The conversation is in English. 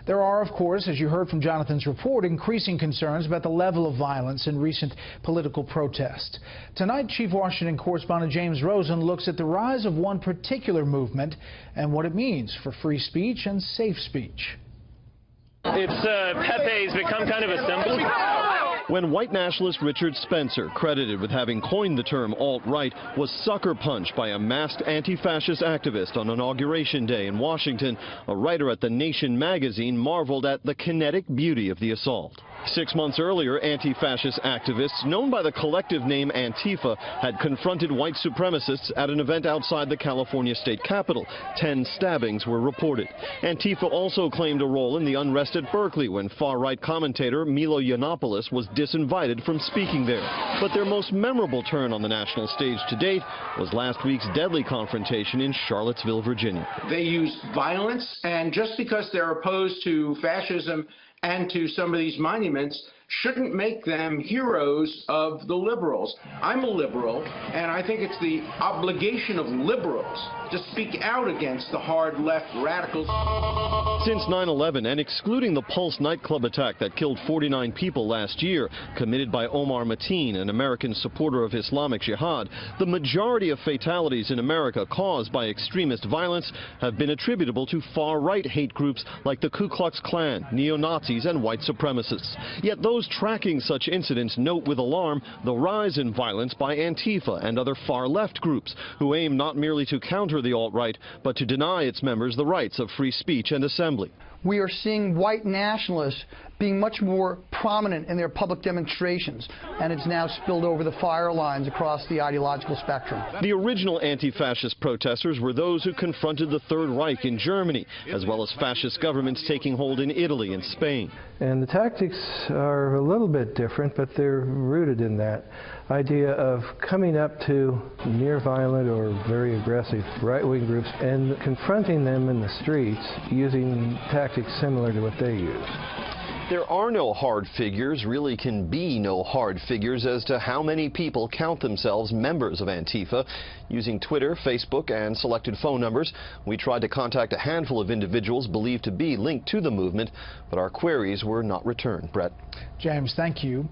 There are, of course, as you heard from Jonathan's report, increasing concerns about the level of violence in recent political protests. Tonight, Chief Washington correspondent James Rosen looks at the rise of one particular movement and what it means for free speech and safe speech. Pepe's become kind of a symbol. When white nationalist Richard Spencer, credited with having coined the term alt-right, was sucker punched by a masked anti-fascist activist on Inauguration Day in Washington, a writer at The Nation magazine marveled at the kinetic beauty of the assault. 6 months earlier, anti-fascist activists, known by the collective name Antifa, had confronted white supremacists at an event outside the California state capitol. 10 stabbings were reported. Antifa also claimed a role in the unrest at Berkeley when far-right commentator Milo Yiannopoulos was disinvited from speaking there. But their most memorable turn on the national stage to date was last week's deadly confrontation in Charlottesville, Virginia. They use violence, and just because they're opposed to fascism and to some of these monuments shouldn't make them heroes of the liberals. I'm a liberal, and I think it's the obligation of liberals to speak out against the hard left radicals. Since 9/11, and excluding the Pulse nightclub attack that killed 49 people last year, committed by Omar Mateen, an American supporter of Islamic Jihad, the majority of fatalities in America caused by extremist violence have been attributable to far-right hate groups like the Ku Klux Klan, neo-Nazis, and white supremacists. Yet those tracking such incidents note with alarm the rise in violence by Antifa and other far-left groups who aim not merely to counter the alt-right, but to deny its members the rights of free speech and assembly. We are seeing white nationalists being much more prominent in their public demonstrations, and it's now spilled over the fire lines across the ideological spectrum. The original anti-fascist protesters were those who confronted the Third Reich in Germany, as well as fascist governments taking hold in Italy and Spain. And the tactics are a little bit different, but they're rooted in that idea of coming up to near violent or very aggressive right-wing groups and confronting them in the streets using tactics similar to what they use. There are no hard figures, really can be no hard figures as to how many people count themselves members of Antifa. Using Twitter, Facebook, and selected phone numbers, we tried to contact a handful of individuals believed to be linked to the movement, but our queries were not returned. Brett. James, thank you.